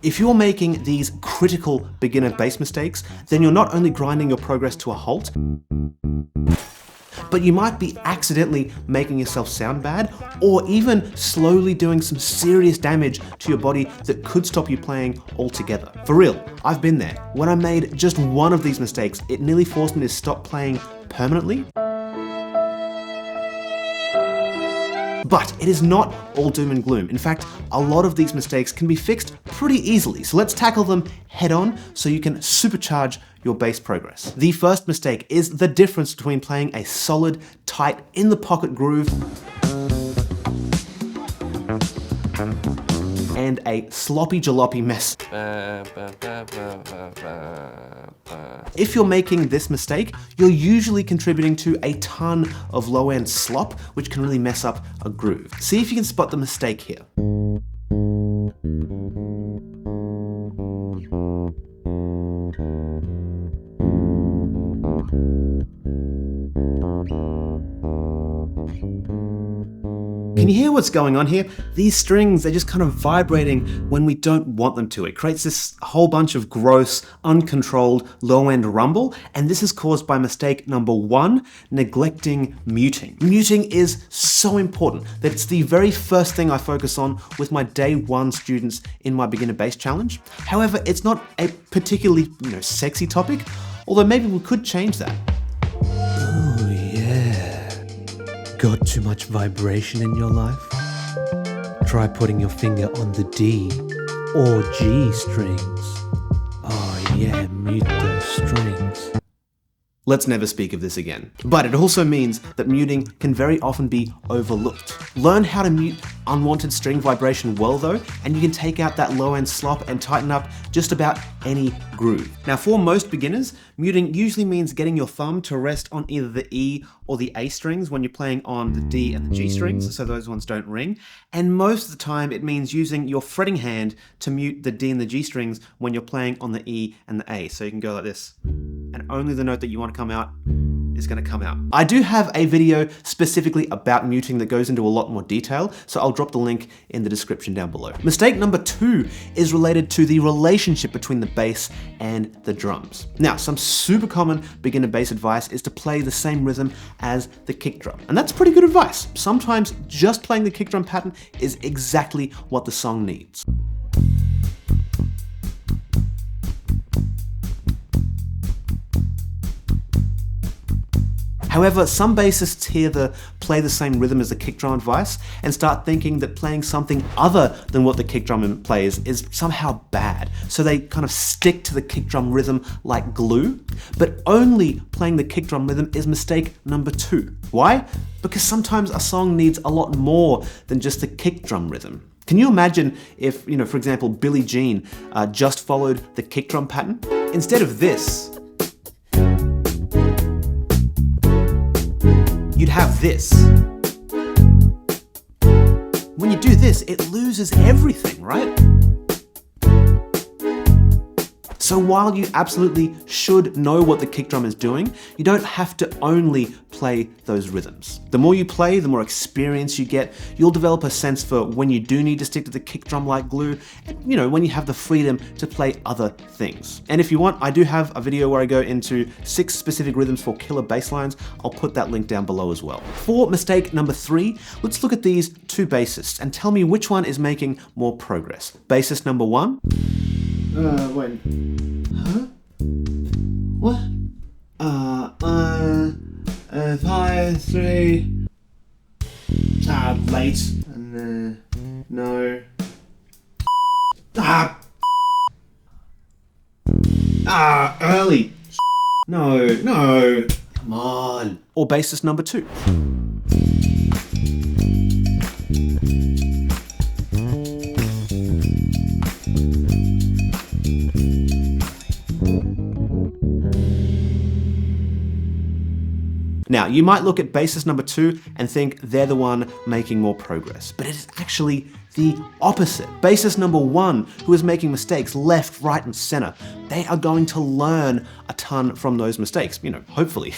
If you're making these critical beginner bass mistakes, then you're not only grinding your progress to a halt, but you might be accidentally making yourself sound bad, or even slowly doing some serious damage to your body that could stop you playing altogether. For real, I've been there. When I made just one of these mistakes, it nearly forced me to stop playing permanently. But it is not all doom and gloom. In fact, a lot of these mistakes can be fixed pretty easily. So let's tackle them head on so you can supercharge your bass progress. The first mistake is the difference between playing a solid, tight, in the pocket groove and a sloppy jalopy mess. If you're making this mistake, you're usually contributing to a ton of low-end slop, which can really mess up a groove. See if you can spot the mistake here. Can you hear what's going on here? These strings, they're just kind of vibrating when we don't want them to. It creates this whole bunch of gross, uncontrolled, low-end rumble, and this is caused by mistake number one, neglecting muting. Muting is so important that it's the very first thing I focus on with my day one students in my beginner bass challenge. However, it's not a particularly, sexy topic, although maybe we could change that. Got too much vibration in your life? Try putting your finger on the D or G strings. Oh yeah, mute those strings. Let's never speak of this again. But it also means that muting can very often be overlooked. Learn how to mute unwanted string vibration well though, and you can take out that low-end slop and tighten up just about any groove. Now for most beginners, muting usually means getting your thumb to rest on either the E or the A strings when you're playing on the D and the G strings, so those ones don't ring. And most of the time it means using your fretting hand to mute the D and the G strings when you're playing on the E and the A. So you can go like this, and only the note that you want to come out is going to come out. I do have a video specifically about muting that goes into a lot more detail, so I'll drop the link in the description down below. Mistake number two is related to the relationship between the bass and the drums. Now, some super common beginner bass advice is to play the same rhythm as the kick drum, and that's pretty good advice. Sometimes just playing the kick drum pattern is exactly what the song needs. However, some bassists hear the play the same rhythm as the kick drum advice and start thinking that playing something other than what the kick drum plays is somehow bad. So they kind of stick to the kick drum rhythm like glue, but only playing the kick drum rhythm is mistake number two. Why? Because sometimes a song needs a lot more than just the kick drum rhythm. Can you imagine if, for example, Billie Jean just followed the kick drum pattern? Instead of this, you'd have this. When you do this, it loses everything, right? So while you absolutely should know what the kick drum is doing, you don't have to only play those rhythms. The more you play, the more experience you get. You'll develop a sense for when you do need to stick to the kick drum like glue, and when you have the freedom to play other things. And if you want, I do have a video where I go into 6 specific rhythms for killer bass lines. I'll put that link down below as well. For mistake number 3, let's look at these 2 bassists and tell me which one is making more progress. Bassist number 1. When? Huh? What? 5, 3. Late. And, no. Early. No. Come on. Or bassist number 2. Now, you might look at bassist number 2 and think they're the one making more progress, but it is actually the opposite. Bassist number 1, who is making mistakes left, right, and center, they are going to learn a ton from those mistakes, hopefully.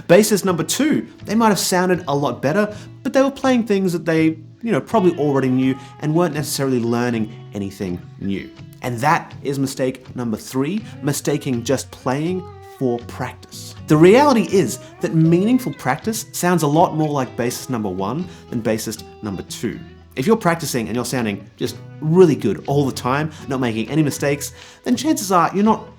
Bassist number 2, they might have sounded a lot better, but they were playing things that they, probably already knew and weren't necessarily learning anything new. And that is mistake number 3, mistaking just playing for practice. The reality is that meaningful practice sounds a lot more like bassist number 1 than bassist number 2. If you're practicing and you're sounding just really good all the time, not making any mistakes, then chances are you're not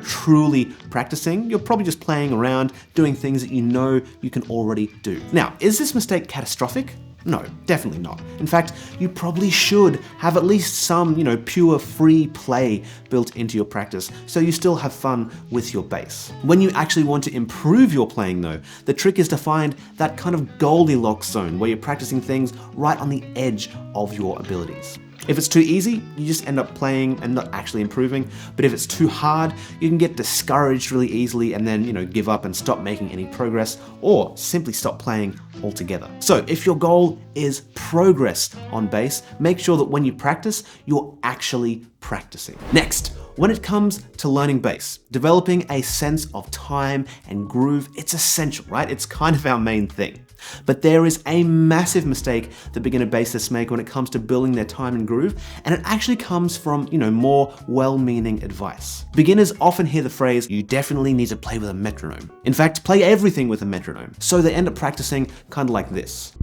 truly practicing. You're probably just playing around, doing things that you know you can already do. Now, is this mistake catastrophic? No, definitely not. In fact, you probably should have at least some, pure free play built into your practice so you still have fun with your bass. When you actually want to improve your playing though, the trick is to find that kind of Goldilocks zone where you're practicing things right on the edge of your abilities. If it's too easy, you just end up playing and not actually improving. But if it's too hard, you can get discouraged really easily and then, give up and stop making any progress or simply stop playing altogether. So if your goal is progress on bass, make sure that when you practice, you're actually practicing. Next, when it comes to learning bass, developing a sense of time and groove, it's essential, right? It's kind of our main thing. But there is a massive mistake that beginner bassists make when it comes to building their time and groove, and it actually comes from, more well-meaning advice. Beginners often hear the phrase, you definitely need to play with a metronome. In fact, play everything with a metronome. So they end up practicing kind of like this.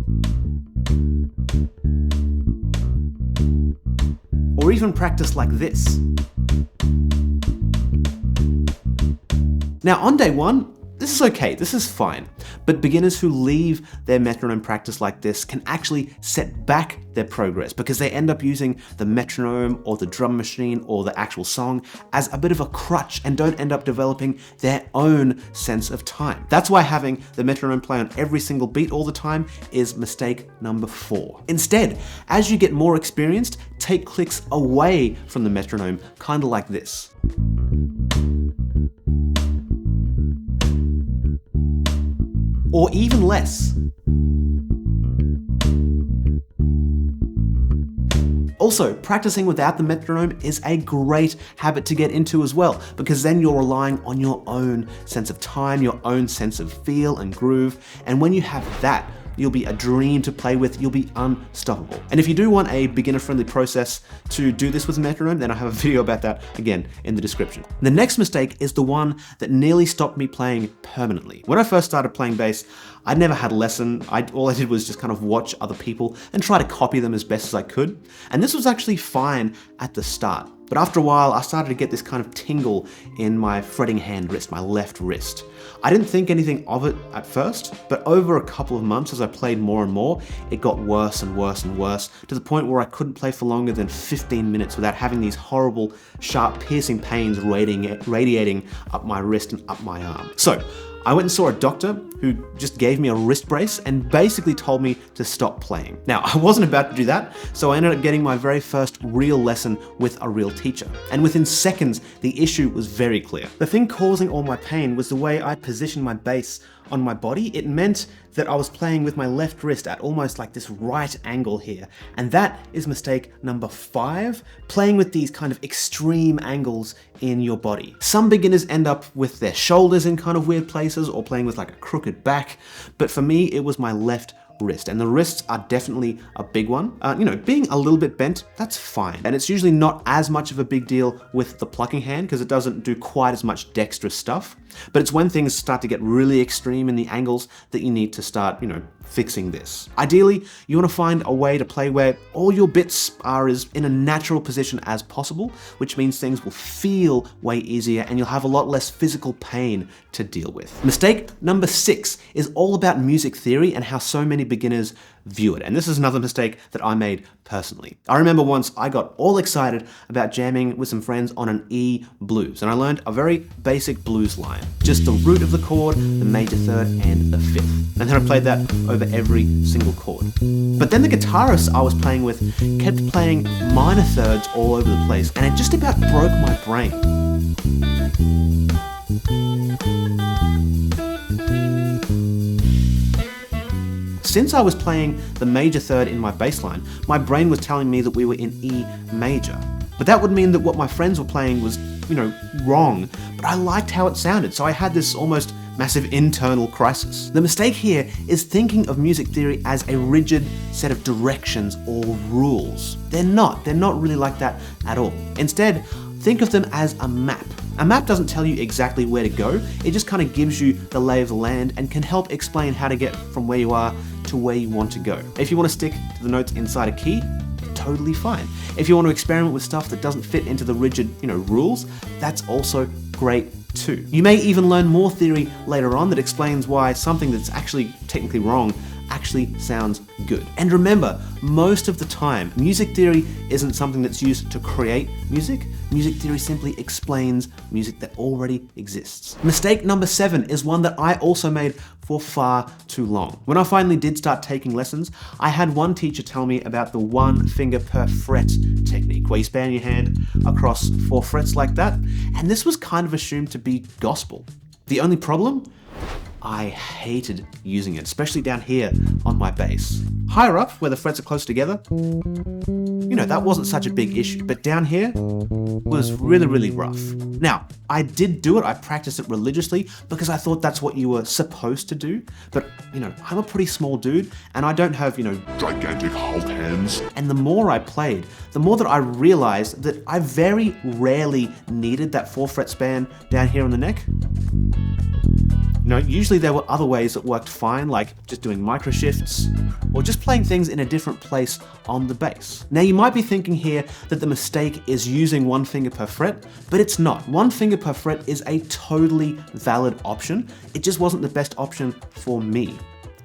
Or even practice like this. Now on day 1, this is okay, this is fine, but beginners who leave their metronome practice like this can actually set back their progress because they end up using the metronome or the drum machine or the actual song as a bit of a crutch and don't end up developing their own sense of time. That's why having the metronome play on every single beat all the time is mistake number 4. Instead, as you get more experienced, take clicks away from the metronome, kind of like this. Or even less. Also, practicing without the metronome is a great habit to get into as well, because then you're relying on your own sense of time, your own sense of feel and groove, and when you have that, you'll be a dream to play with, you'll be unstoppable. And if you do want a beginner-friendly process to do this with a metronome, then I have a video about that, again, in the description. The next mistake is the one that nearly stopped me playing permanently. When I first started playing bass, I'd never had a lesson. All I did was just kind of watch other people and try to copy them as best as I could. And this was actually fine at the start. But after a while, I started to get this kind of tingle in my fretting hand wrist, my left wrist. I didn't think anything of it at first, but over a couple of months as I played more and more, it got worse and worse and worse, to the point where I couldn't play for longer than 15 minutes without having these horrible, sharp, piercing pains radiating up my wrist and up my arm. So I went and saw a doctor who just gave me a wrist brace and basically told me to stop playing. Now, I wasn't about to do that, so I ended up getting my very first real lesson with a real teacher. And within seconds, the issue was very clear. The thing causing all my pain was the way I positioned my bass on my body. It meant that I was playing with my left wrist at almost like this right angle here. And that is mistake number 5, playing with these kind of extreme angles in your body. Some beginners end up with their shoulders in kind of weird places or playing with like a crooked back, but for me, it was my left wrist, and the wrists are definitely a big one. Being a little bit bent, that's fine. And it's usually not as much of a big deal with the plucking hand because it doesn't do quite as much dexterous stuff. But it's when things start to get really extreme in the angles that you need to start, fixing this. Ideally, you want to find a way to play where all your bits are as in a natural position as possible, which means things will feel way easier and you'll have a lot less physical pain to deal with. Mistake number 6 is all about music theory and how so many beginners view it. And this is another mistake that I made personally. I remember once I got all excited about jamming with some friends on an E blues, and I learned a very basic blues line. Just the root of the chord, the major third, and the fifth. And then I played that over every single chord. But then the guitarist I was playing with kept playing minor thirds all over the place, and it just about broke my brain. Since I was playing the major third in my bass line, my brain was telling me that we were in E major. But that would mean that what my friends were playing was, wrong, but I liked how it sounded, so I had this almost massive internal crisis. The mistake here is thinking of music theory as a rigid set of directions or rules. They're not really like that at all. Instead, think of them as a map. A map doesn't tell you exactly where to go, it just kind of gives you the lay of the land and can help explain how to get from where you are to where you want to go. If you want to stick to the notes inside a key, totally fine. If you want to experiment with stuff that doesn't fit into the rigid, rules, that's also great too. You may even learn more theory later on that explains why something that's actually technically wrong actually sounds good. And remember, most of the time, music theory isn't something that's used to create music. Music theory simply explains music that already exists. Mistake number 7 is one that I also made for far too long. When I finally did start taking lessons, I had one teacher tell me about the 1 finger per fret technique, where you span your hand across 4 frets like that, and this was kind of assumed to be gospel. The only problem? I hated using it, especially down here on my bass. Higher up, where the frets are close together, that wasn't such a big issue, but down here was really, really rough. Now, I did do it, I practiced it religiously because I thought that's what you were supposed to do, but I'm a pretty small dude and I don't have, gigantic halt hands. And the more I played, the more that I realized that I very rarely needed that 4 fret span down here on the neck. Usually there were other ways that worked fine, like just doing micro shifts or just playing things in a different place on the bass. Now you might be thinking here that the mistake is using 1 finger per fret, but it's not. 1 finger per fret is a totally valid option. It just wasn't the best option for me.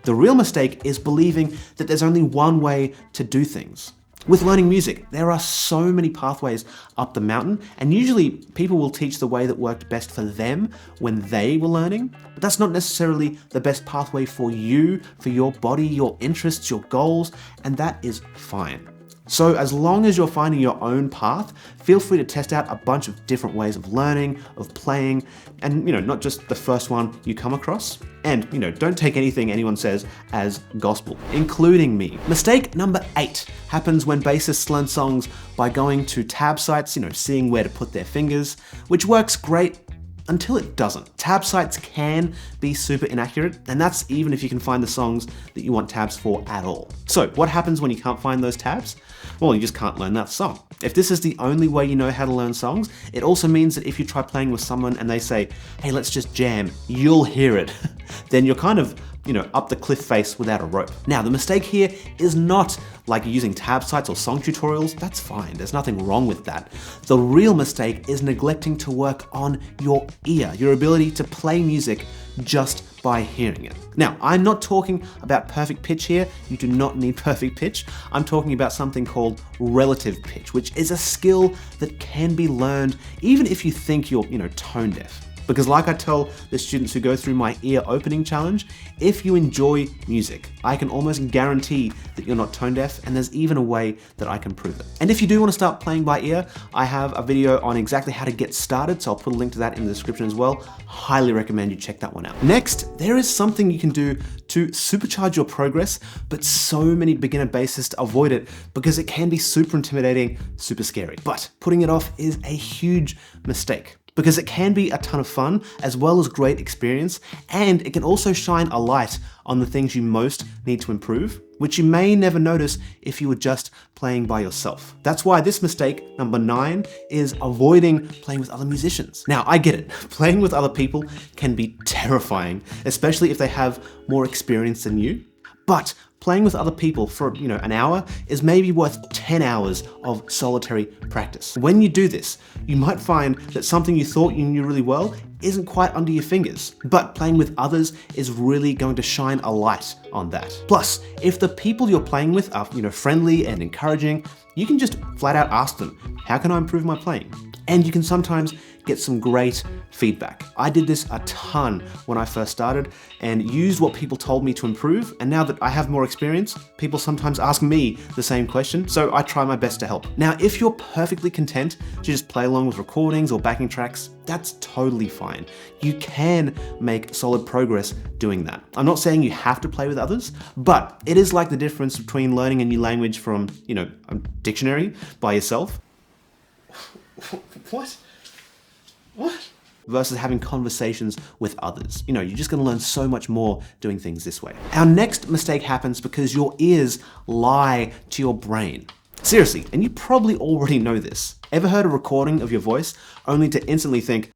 The real mistake is believing that there's only one way to do things. With learning music, there are so many pathways up the mountain, and usually people will teach the way that worked best for them when they were learning, but that's not necessarily the best pathway for you, for your body, your interests, your goals, and that is fine. So as long as you're finding your own path, feel free to test out a bunch of different ways of learning, of playing, and not just the first one you come across. And don't take anything anyone says as gospel, including me. Mistake number 8 happens when bassists learn songs by going to tab sites, seeing where to put their fingers, which works great until it doesn't. Tab sites can be super inaccurate, and that's even if you can find the songs that you want tabs for at all. So what happens when you can't find those tabs? Well, you just can't learn that song. If this is the only way you know how to learn songs, it also means that if you try playing with someone and they say, hey, let's just jam, you'll hear it. Then you're kind of, up the cliff face without a rope. Now, the mistake here is not like using tab sites or song tutorials. That's fine, there's nothing wrong with that. The real mistake is neglecting to work on your ear, your ability to play music just by hearing it. Now, I'm not talking about perfect pitch here. You do not need perfect pitch. I'm talking about something called relative pitch, which is a skill that can be learned even if you think you're, tone deaf. Because like I tell the students who go through my ear opening challenge, if you enjoy music, I can almost guarantee that you're not tone deaf, and there's even a way that I can prove it. And if you do want to start playing by ear, I have a video on exactly how to get started, so I'll put a link to that in the description as well. Highly recommend you check that one out. Next, there is something you can do to supercharge your progress, but so many beginner bassists avoid it because it can be super intimidating, super scary. But putting it off is a huge mistake, because it can be a ton of fun as well as great experience, and it can also shine a light on the things you most need to improve, which you may never notice if you were just playing by yourself. That's why this mistake, number 9, is avoiding playing with other musicians. Now, I get it. Playing with other people can be terrifying, especially if they have more experience than you. But playing with other people for, an hour is maybe worth 10 hours of solitary practice. When you do this, you might find that something you thought you knew really well isn't quite under your fingers, but playing with others is really going to shine a light on that. Plus, if the people you're playing with are, friendly and encouraging, you can just flat out ask them, how can I improve my playing? And you can sometimes get some great feedback. I did this a ton when I first started and used what people told me to improve. And now that I have more experience, people sometimes ask me the same question, so I try my best to help. Now, if you're perfectly content to just play along with recordings or backing tracks, that's totally fine. You can make solid progress doing that. I'm not saying you have to play with others, but it is like the difference between learning a new language from, a dictionary by yourself. What? versus having conversations with others. You're just gonna learn so much more doing things this way. Our next mistake happens because your ears lie to your brain. Seriously, and you probably already know this. Ever heard a recording of your voice only to instantly think,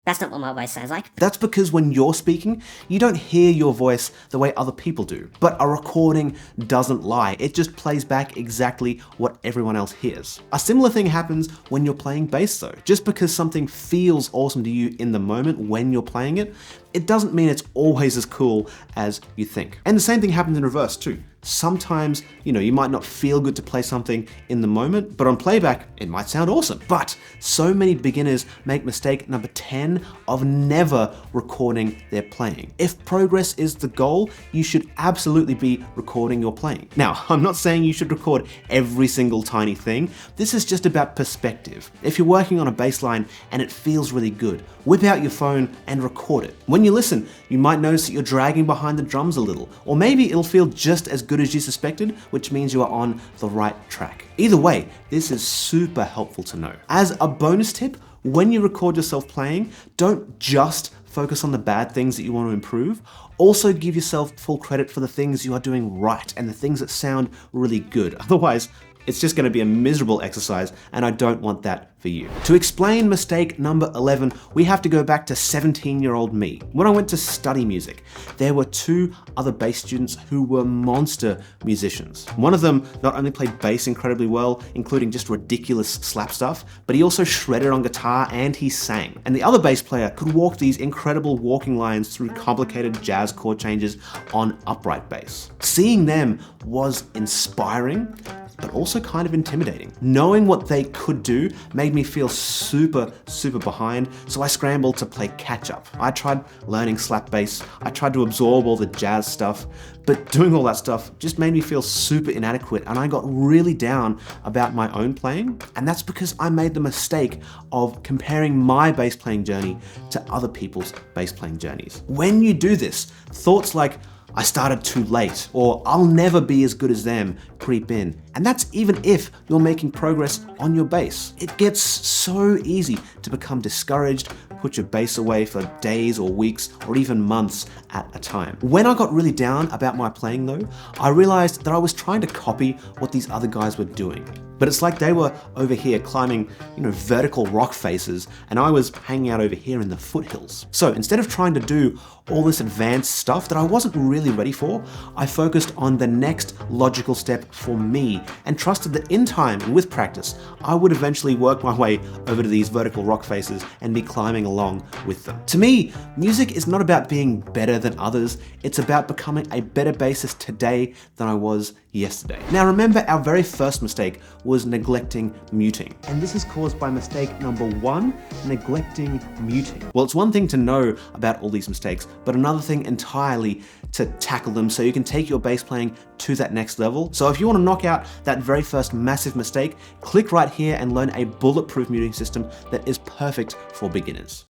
that's not what my voice sounds like. that's because when you're speaking, you don't hear your voice the way other people do. But a recording doesn't lie. It just plays back exactly what everyone else hears. A similar thing happens when you're playing bass though. Just because something feels awesome to you in the moment when you're playing it, it doesn't mean it's always as cool as you think. And the same thing happens in reverse too. Sometimes, you might not feel good to play something in the moment, but on playback, it might sound awesome. But so many beginners make mistake number 10 of never recording their playing. If progress is the goal, you should absolutely be recording your playing. Now, I'm not saying you should record every single tiny thing. This is just about perspective. If you're working on a bass line and it feels really good, whip out your phone and record it. When you listen, you might notice that you're dragging behind the drums a little, or maybe it'll feel just as good as you suspected, which means you are on the right track. Either way, this is super helpful to know. As a bonus tip, when you record yourself playing, don't just focus on the bad things that you want to improve. Also give yourself full credit for the things you are doing right and the things that sound really good. Otherwise, it's just going to be a miserable exercise, and I don't want that for you. To explain mistake number 11, we have to go back to 17-year-old me. When I went to study music, there were 2 other bass students who were monster musicians. One of them not only played bass incredibly well, including just ridiculous slap stuff, but he also shredded on guitar and he sang. And the other bass player could walk these incredible walking lines through complicated jazz chord changes on upright bass. Seeing them was inspiring, but also kind of intimidating. Knowing what they could do made me feel super behind, so I scrambled to play catch up. I tried learning slap bass, I tried to absorb all the jazz stuff, but doing all that stuff just made me feel super inadequate, and I got really down about my own playing, and that's because I made the mistake of comparing my bass playing journey to other people's bass playing journeys. When you do this, thoughts like, I started too late, or I'll never be as good as them, creep in. And that's even if you're making progress on your bass. It gets so easy to become discouraged, put your bass away for days or weeks or even months at a time. When I got really down about my playing though, I realized that I was trying to copy what these other guys were doing. But it's like they were over here climbing, vertical rock faces, and I was hanging out over here in the foothills. So instead of trying to do all this advanced stuff that I wasn't really ready for, I focused on the next logical step for me and trusted that in time and with practice, I would eventually work my way over to these vertical rock faces and be climbing along with them. To me, music is not about being better than others, it's about becoming a better bassist today than I was yesterday. Now remember, our very first mistake was neglecting muting. And this is caused by mistake number 1, neglecting muting. Well, it's one thing to know about all these mistakes, but another thing entirely to tackle them so you can take your bass playing to that next level. So if you want to knock out that very first massive mistake, click right here and learn a bulletproof muting system that is perfect for beginners.